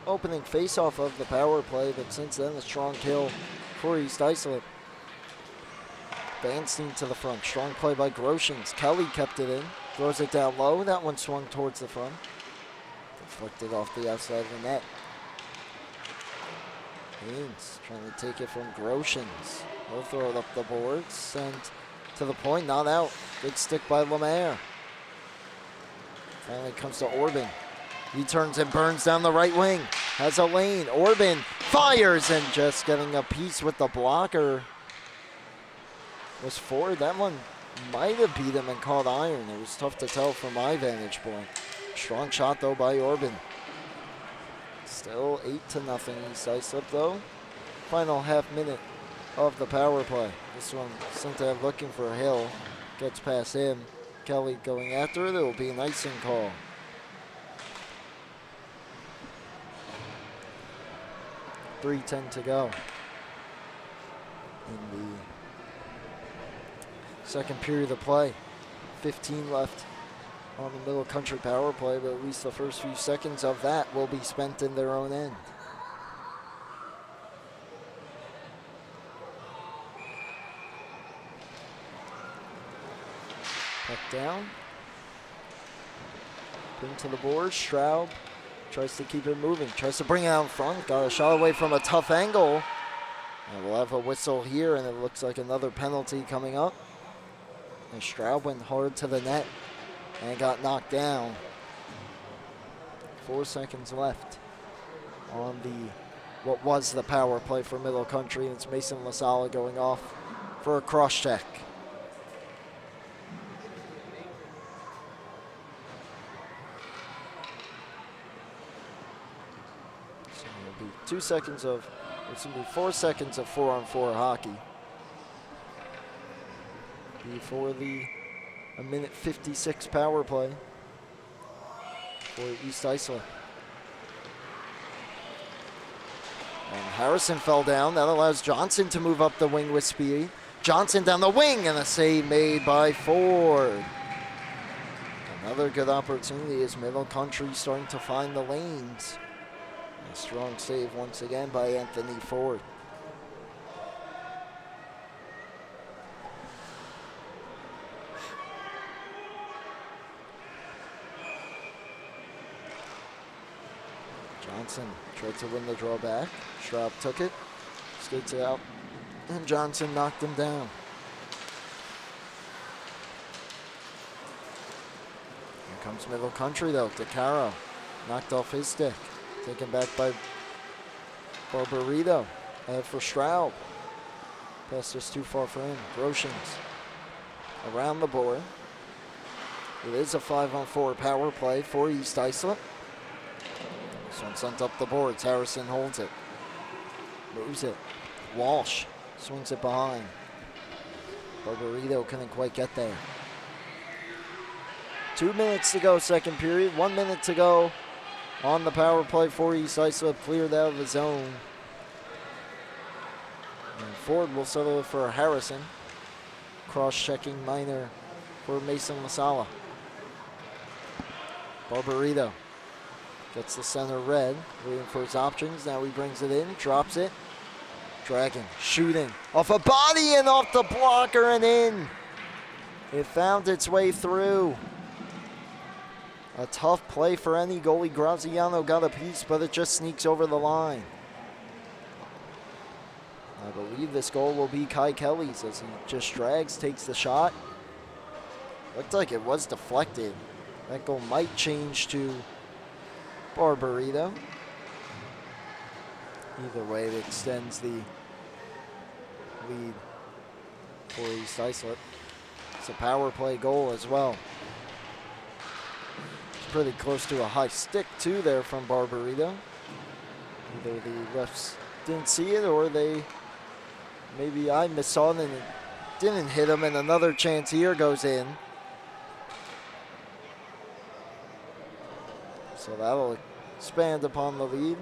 Speaker 1: opening face-off of the power play, but since then a strong kill for East Islip. Vanstein to the front. Strong play by Groshans. Kelly kept it in. Throws it down low. That one swung towards the front. Deflected off the outside of the net. Haynes trying to take it from Groshans. He'll throw it up the boards. Sent to the point. Not out. Good stick by Lemaire. Finally comes to Orban. He turns and burns down the right wing. Has a lane. Orban fires and just getting a piece with the blocker. Was Ford. That one might have beat him and caught iron. It was tough to tell from my vantage point. Strong shot though by Orban. Still 8-0 East Islip though. Final half minute of the power play. This one, Sinta looking for Hill. Gets past him. Kelly going after it. It will be an icing call. .3:10 to go in the second period of play. 15 left on the Middle Country power play, but at least the first few seconds of that will be spent in their own end. Puck down. Bring to the board. Straub tries to keep it moving. Tries to bring it out in front. Got a shot away from a tough angle. And we'll have a whistle here, and it looks like another penalty coming up. And Straub went hard to the net and got knocked down. 4 seconds left on what was the power play for Middle Country. And it's Mason LaSala going off for a cross check. So it'll be 2 seconds of, it's going to be 4 seconds of 4-on-4 hockey before the 1:56 power play for East Islip. And Harrison fell down. That allows Johnson to move up the wing with speed. Johnson down the wing, and a save made by Ford. Another good opportunity as Middle Country starting to find the lanes. A strong save once again by Anthony Ford. Johnson tried to win the draw back. Straub took it, skates it out, and Johnson knocked him down. Here comes Middle Country though. DeCaro knocked off his stick. Taken back by Barbarito. Ahead for Straub. Pass just too far for him. Groshans around the board. It is a 5-on-4 power play for East Islip. This one sent up the boards. Harrison holds it. Moves it. Walsh swings it behind. Barbarito couldn't quite get there. 2 minutes to go, second period. 1 minute to go on the power play for East Islip. Cleared out of the zone. And Ford will settle it for Harrison. Cross-checking minor for Mason Masala. Barbarito gets the center red, waiting for his options. Now he brings it in, drops it. Dragging, shooting, off a body and off the blocker and in. It found its way through. A tough play for any goalie. Graziano got a piece, but it just sneaks over the line. I believe this goal will be Kai Kelly's as he just drags, takes the shot. Looked like it was deflected. That goal might change to Barbarito. Either way, it extends the lead for East Islip. It's a power play goal as well. It's pretty close to a high stick too there from Barbarito. Either the refs didn't see it or maybe I missaw it and it didn't hit him, and another chance here goes in. So that'll expand upon the lead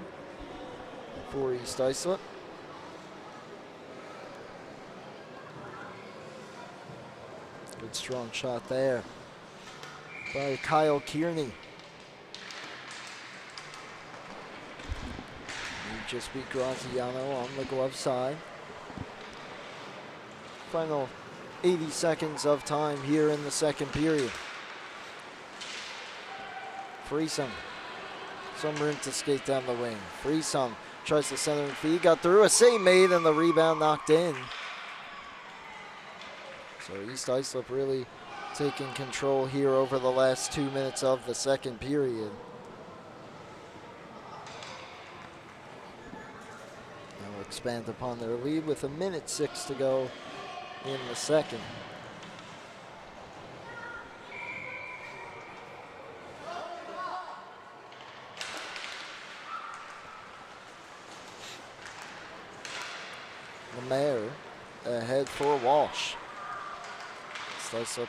Speaker 1: for East Islip. Good strong shot there by Kyle Kearney. He just beat Graziano on the glove side. Final 80 seconds of time here in the second period. Freesome. Some room to skate down the wing. Freesome tries to center and feed. Got through. A save made and the rebound knocked in. So East Islip really taking control here over the last 2 minutes of the second period. They'll expand upon their lead with 1:06 to go in the second. Lemaire ahead for Walsh. Islip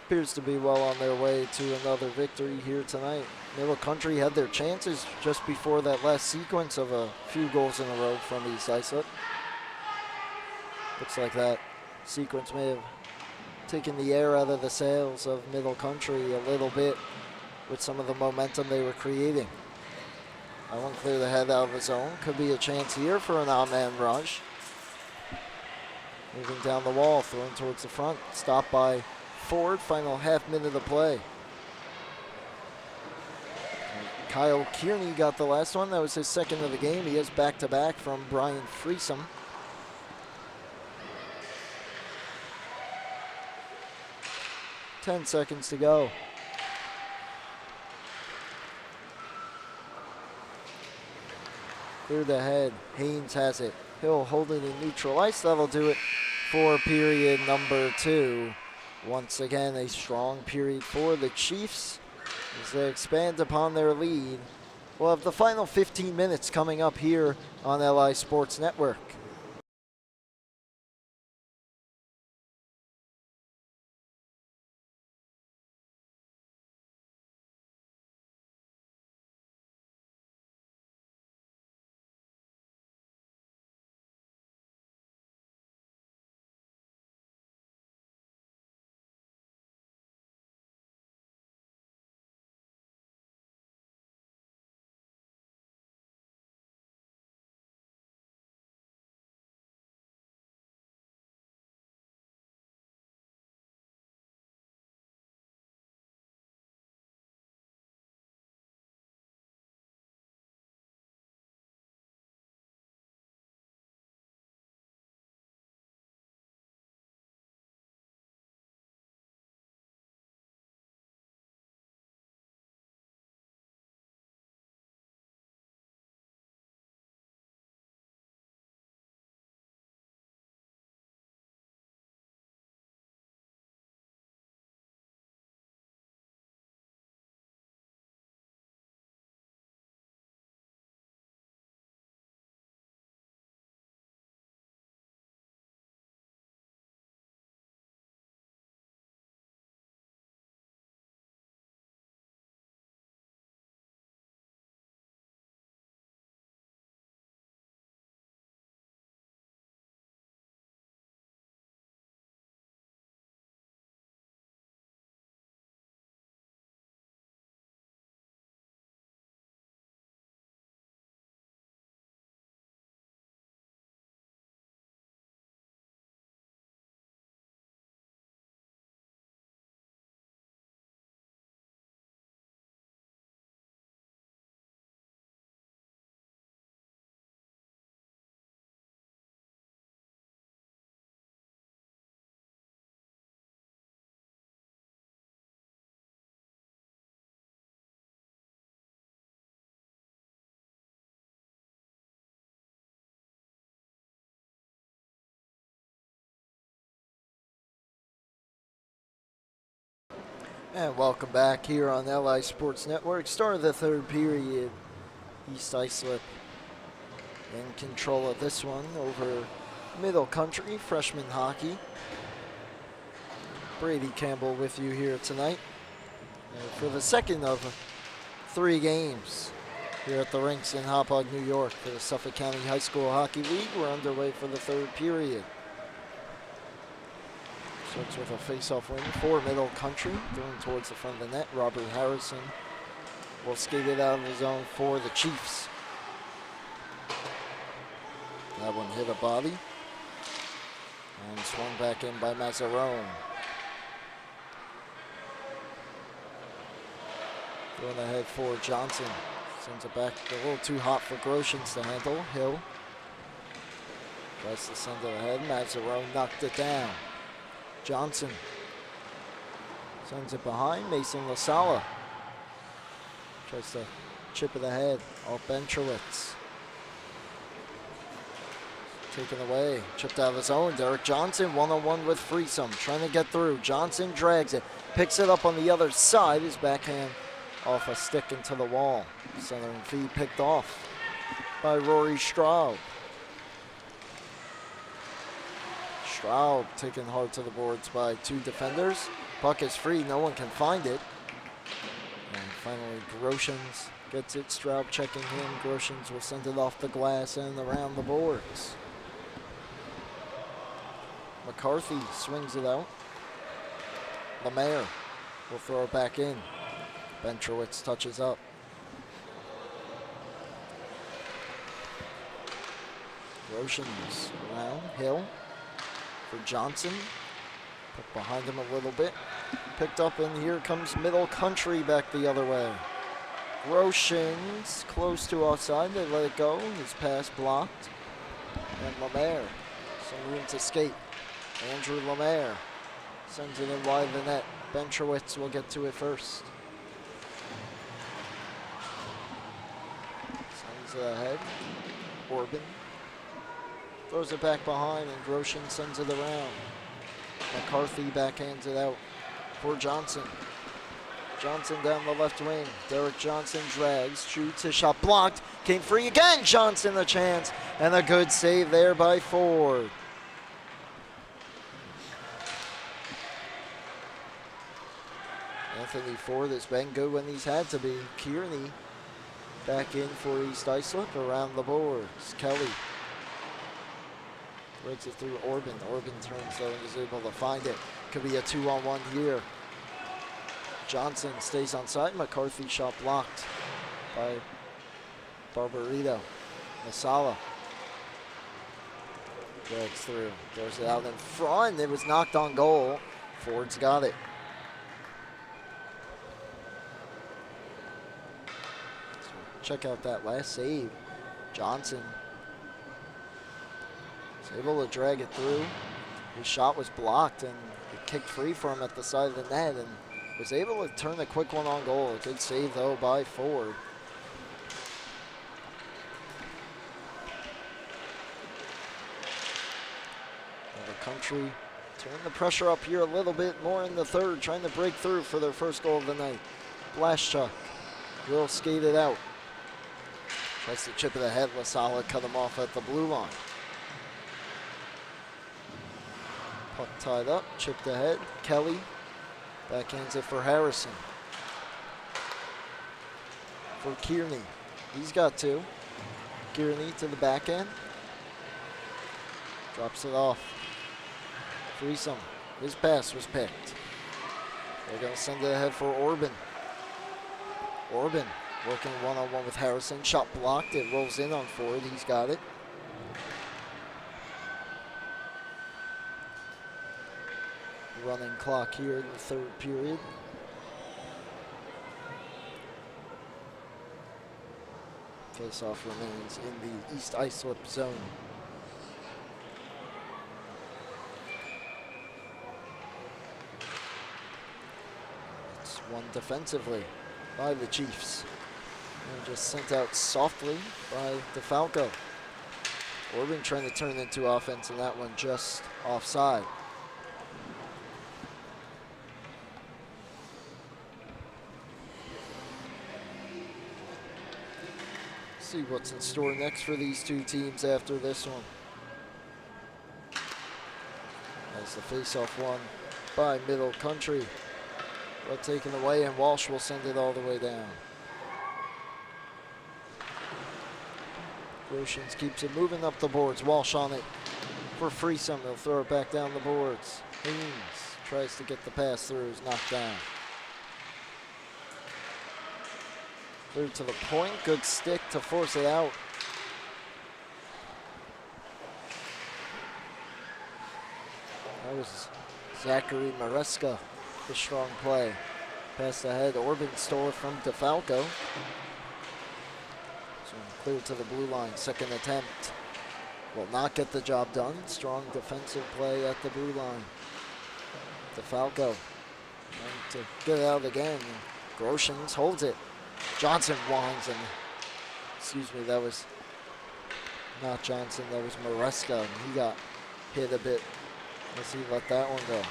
Speaker 1: appears to be well on their way to another victory here tonight. Middle Country had their chances just before that last sequence of a few goals in a row from East Islip. Looks like that sequence may have taken the air out of the sails of Middle Country a little bit with some of the momentum they were creating. That one clear the head out of the zone. Could be a chance here for an odd-man rush. Moving down the wall, thrown towards the front. Stopped by Ford. Final half minute of play. And Kyle Kearney got the last one. That was his second of the game. He has back-to-back from Brian Freesome. Ten seconds to go. Cleared ahead. Haynes has it. Hill holding in neutral ice. That'll do it for period number 2. Once again, a strong period for the Chiefs as they expand upon their lead. We'll have the final 15 minutes coming up here on LI Sports Network. And welcome back here on LI Sports Network. Start of the third period. East Islip in control of this one over Middle Country freshman hockey. Brady Campbell with you here tonight for the second of 3 games here at the rinks in Hauppauge, New York for the Suffolk County High School Hockey League. We're underway for the third period. Starts with a face-off win for Middle Country, thrown towards the front of the net. Robert Harrison will skate it out of the zone for the Chiefs. That one hit a body and swung back in by Mazzarone. Going ahead for Johnson. Sends it back a little too hot for Groshans to handle. Hill tries to send it ahead. Mazzarone knocked it down. Johnson sends it behind. Mason LaSala tries to chip it ahead off Bentrowitz. Taken away, chipped out of his own. Derek Johnson one-on-one with Freesome, trying to get through. Johnson drags it, picks it up on the other side. His backhand off a stick into the wall. Centering feed picked off by Rory Straub. Straub taken hard to the boards by 2 defenders. Puck is free, no one can find it. And finally Groshans gets it, Straub checking him. Groshans will send it off the glass and around the boards. McCarthy swings it out. Lemaire will throw it back in. Bentrowitz touches up. Groshans around, Hill for Johnson. Put behind him a little bit. Picked up, and here comes Middle Country back the other way. Groshans close to offside. They let it go. His pass blocked. And Lemaire, some room to skate. Andrew Lemaire sends it in wide of the net. Bentrowitz will get to it first. Sends it ahead. Orban throws it back behind, and Groshin sends it around. McCarthy backhands it out for Johnson. Johnson down the left wing. Derek Johnson drags, shoots, his shot blocked. Came free again. Johnson a chance, and a good save there by Ford. Anthony Ford has been good when he's had to be. Kearney back in for East Islip around the boards. Kelly threads it through Orban. Orban turns though and is able to find it. Could be a 2-on-1 here. Johnson stays on side. McCarthy shot blocked by Barbarito. Masala drags through. Throws it out in front. It was knocked on goal. Ford's got it. So check out that last save. Johnson was able to drag it through. His shot was blocked and it kicked free for him at the side of the net and was able to turn a quick one on goal. A good save though by Ford. The Country turn the pressure up here a little bit more in the third, trying to break through for their first goal of the night. Blaschuk will skate it out. Tries to chip it ahead. LaSala cut him off at the blue line. Puck tied up, chipped ahead. Kelly backhands it for Harrison. For Kearney. He's got 2. Kearney to the backhand. Drops it off. Freesome. His pass was picked. They're going to send it ahead for Orban. Orban working one-on-one with Harrison. Shot blocked. It rolls in on Ford. He's got it. Running clock here in the third period. Face-off remains in the East Islip zone. It's won defensively by the Chiefs. And just sent out softly by DeFalco. Orban trying to turn into offense, and that one just offside. See what's in store next for these two teams after this one. As the face-off won by Middle Country, but taken away, and Walsh will send it all the way down. Groshans keeps it moving up the boards. Walsh on it for Freesome. He'll throw it back down the boards. Haynes tries to get the pass through, is knocked down. Through to the point, good stick to force it out. That was Zachary Maresca, the strong play. Pass ahead, Orban stole it from DeFalco. So clear to the blue line, second attempt. Will not get the job done. Strong defensive play at the blue line. DeFalco trying to get it out again. Groshans holds it. Johnson winds and, excuse me, that was not Johnson, that was Maresca, and he got hit a bit as he let that one go.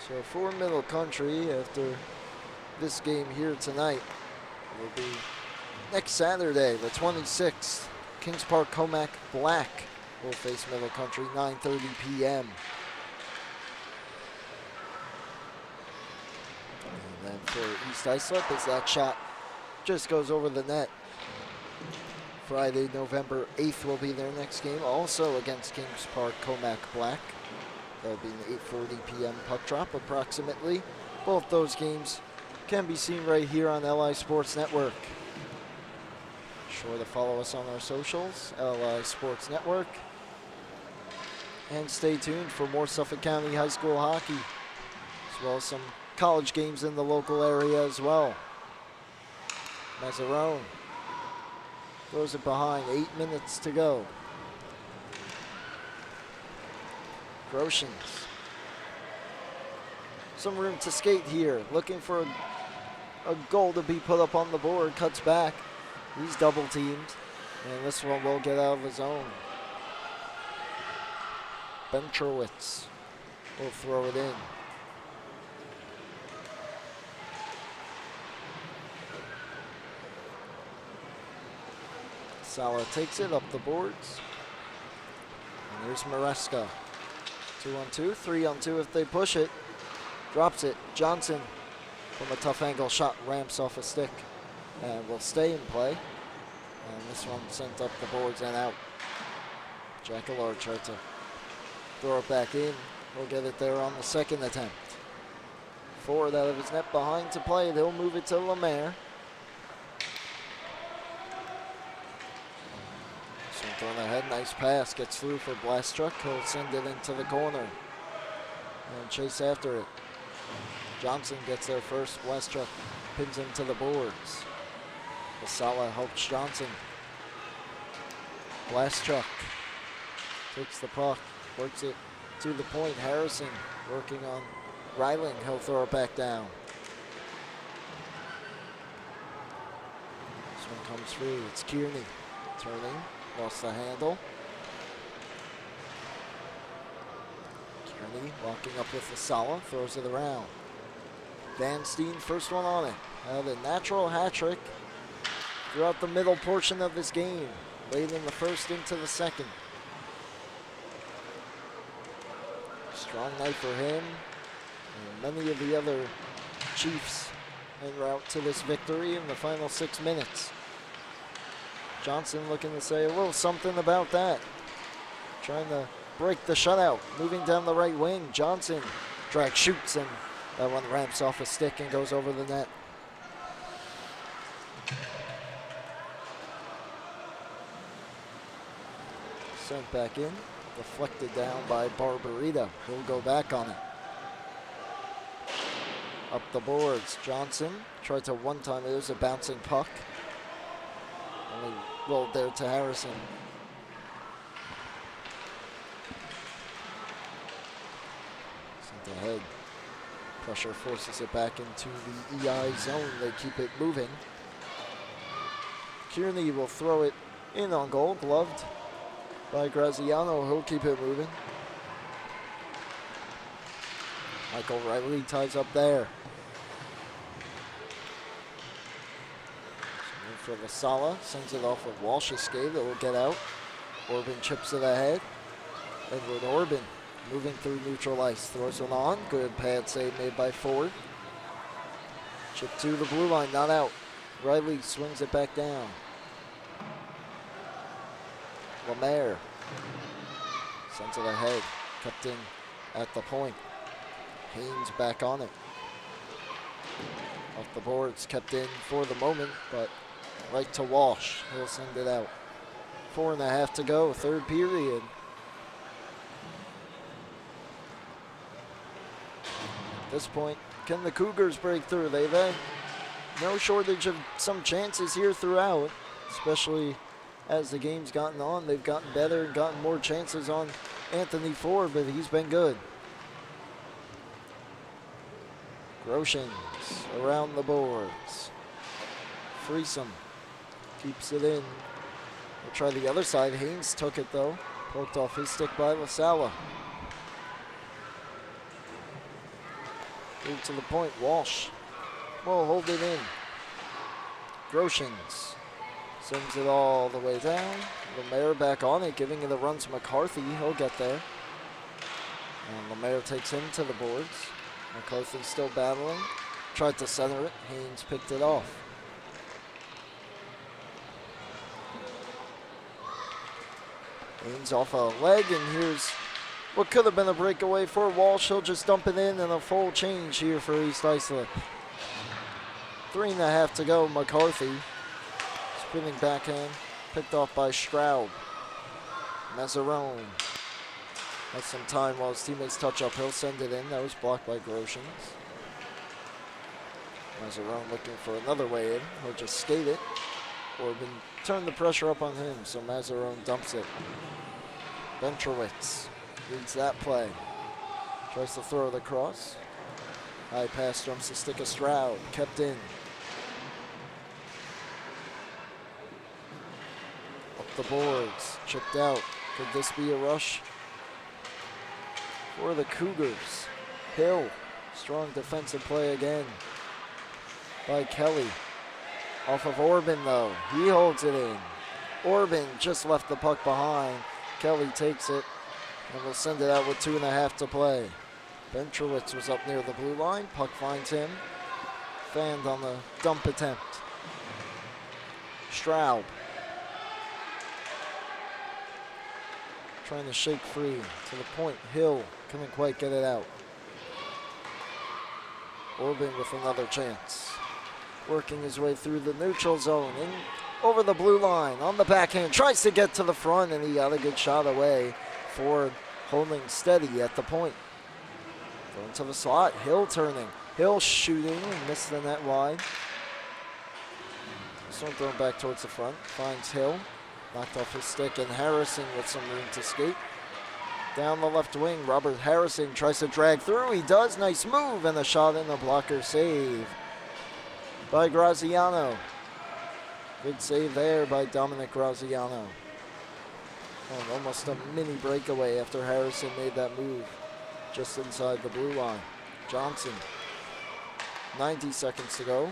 Speaker 1: So for Middle Country, after this game here tonight, will be next Saturday, the 26th. Kings Park Comac Black will face Middle Country, 9:30 p.m. And then for East Islip, as that shot just goes over the net. Friday, November 8th will be their next game, also against Kings Park Comac Black. That'll be an 8:40 p.m. puck drop approximately. Both those games can be seen right here on LI Sports Network. Be sure to follow us on our socials, LI Sports Network. And stay tuned for more Suffolk County High School hockey, as well as some college games in the local area as well. Mazzarone throws it behind, 8 minutes to go. Groshans. Some room to skate here, looking for a goal to be put up on the board, cuts back. He's double teamed, and this one will get out of the zone. Bentrowitz will throw it in. Sala takes it up the boards. And there's Maresca. 2-on-2, 3-on-2 if they push it. Drops it. Johnson from a tough angle shot, ramps off a stick and will stay in play. And this one sent up the boards and out. Jackalard tried to throw it back in. He'll get it there on the second attempt. Forward out of his net, behind to play. They'll move it to Lemaire. Thrown ahead, nice pass, gets through for Blastruck. He'll send it into the corner and chase after it. Johnson gets there first. Blastruck pins him to the boards. Basala helps Johnson. Blastruck takes the puck, works it to the point. Harrison working on Ryling. He'll throw it back down. This one comes through. It's Kearney turning. Lost the handle. Kearney walking up with the Sala, throws it around. Van Steen, first one on it. Had a natural hat trick throughout the middle portion of this game. Late in the first into the second. Strong night for him. And many of the other Chiefs en route to this victory in the final 6 minutes. Johnson looking to say a little something about that. Trying to break the shutout. Moving down the right wing. Johnson drag shoots, and that one ramps off a stick and goes over the net. Sent back in. Deflected down by Barbarita. He'll go back on it. Up the boards. Johnson tried to one-time. It was a bouncing puck. Only rolled there to Harrison. Sent ahead. Pressure forces it back into the EI zone. They keep it moving. Kearney will throw it in on goal. Gloved by Graziano. He'll keep it moving. Michael Riley ties up there. for the Sala. Sends it off with Walsh's skate. It will get out. Orban chips it ahead. Edward Orban moving through neutral ice. Throws it on. Good pad save made by Ford. Chip to the blue line. Not out. Riley swings it back down. Lemaire sends it ahead. Kept in at the point. Haynes back on it. Off the boards, kept in for the moment, but right to Walsh. He'll send it out. 4.5 to go, third period. At this point, can the Cougars break through? They've had no shortage of some chances here throughout, especially as the game's gotten on. They've gotten better and gotten more chances on Anthony Ford, but he's been good. Groshans around the boards. Freesom keeps it in. We'll try the other side. Haynes took it though. Poked off his stick by LaSala. Move to the point. Walsh will hold it in. Groshans sends it all the way down. Lemaire back on it, giving it a run to McCarthy. He'll get there. And Lemaire takes him to the boards. McCarthy still battling. Tried to center it. Haynes picked it off. Haynes off a leg, and here's what could have been a breakaway for Walsh. He'll just dump it in, and a full change here for East Islip. 3.5 to go. McCarthy spinning backhand, picked off by Stroud. Mazzarone has some time while his teammates touch up. He'll send it in. That was blocked by Groshans. Mazzarone looking for another way in. He'll just skate it. Orban turned the pressure up on him, so Mazzarone dumps it. Bentrowitz leads that play. Tries to throw it across. High pass jumps the stick of Stroud. Kept in. Up the boards. Chipped out. Could this be a rush for the Cougars? Hill. Strong defensive play again by Kelly. Off of Orban though. He holds it in. Orban just left the puck behind. Kelly takes it and will send it out with 2.5 to play. Bentrowitz was up near the blue line. Puck finds him. Fanned on the dump attempt. Straub trying to shake free to the point. Hill couldn't quite get it out. Orban with another chance. Working his way through the neutral zone. In over the blue line on the backhand. Tries to get to the front, and he got a good shot away. Ford holding steady at the point. Going to the slot. Hill turning. Hill shooting and missed the net wide. This one thrown back towards the front. Finds Hill. Knocked off his stick, and Harrison with some room to skate. Down the left wing, Robert Harrison tries to drag through. He does. Nice move, and a shot in the blocker save by Graziano. Good save there by Dominic Graziano. And almost a mini breakaway after Harrison made that move just inside the blue line. Johnson, 90 seconds to go.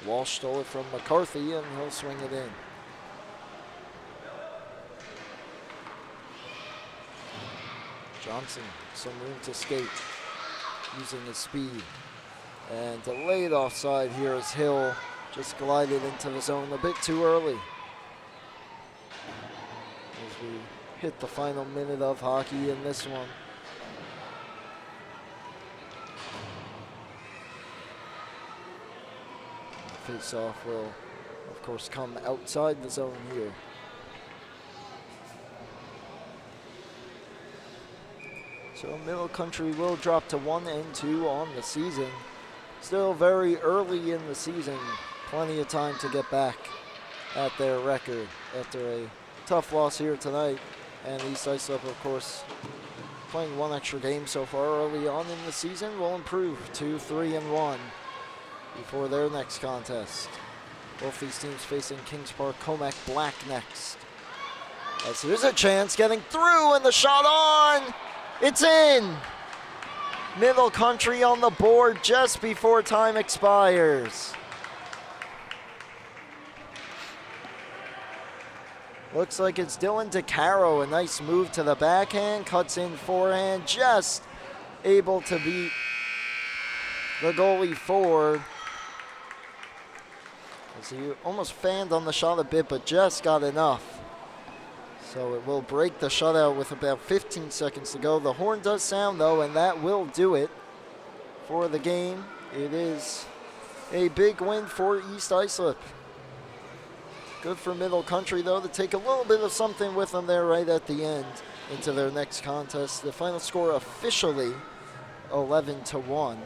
Speaker 1: Walsh stole it from McCarthy, and he'll swing it in. Johnson, some room to skate, using his speed. And delayed offside here as Hill just glided into the zone a bit too early. As we hit the final minute of hockey in this one. Face-off will, of course, come outside the zone here. So Middle Country will drop to 1-2 on the season. Still very early in the season. Plenty of time to get back at their record after a tough loss here tonight. And East Islip, of course, playing one extra game so far early on in the season, will improve to 3-1 before their next contest. Both these teams facing Kings Park Comac Black next. As here's a chance getting through, and the shot on! It's in! Middle Country on the board just before time expires. Looks like it's Dylan DeCaro. A nice move to the backhand, cuts in forehand, just able to beat the goalie forward. As he almost fanned on the shot a bit, but just got enough. So it will break the shutout with about 15 seconds to go. The horn does sound though, and that will do it for the game. It is a big win for East Islip. Good for Middle Country though to take a little bit of something with them there right at the end into their next contest. The final score officially 11-1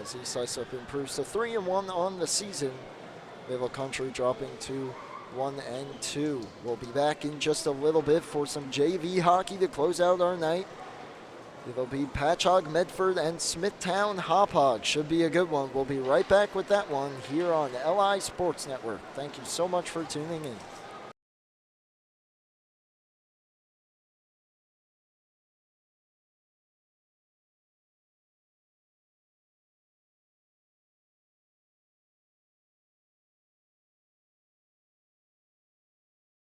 Speaker 1: as East Islip improves to 3-1 on the season. Middle Country dropping to 1-2. We'll be back in just a little bit for some JV hockey to close out our night. It'll be Patchogue, Medford, and Smithtown Hauppauge. Should be a good one. We'll be right back with that one here on LI Sports Network. Thank you so much for tuning in.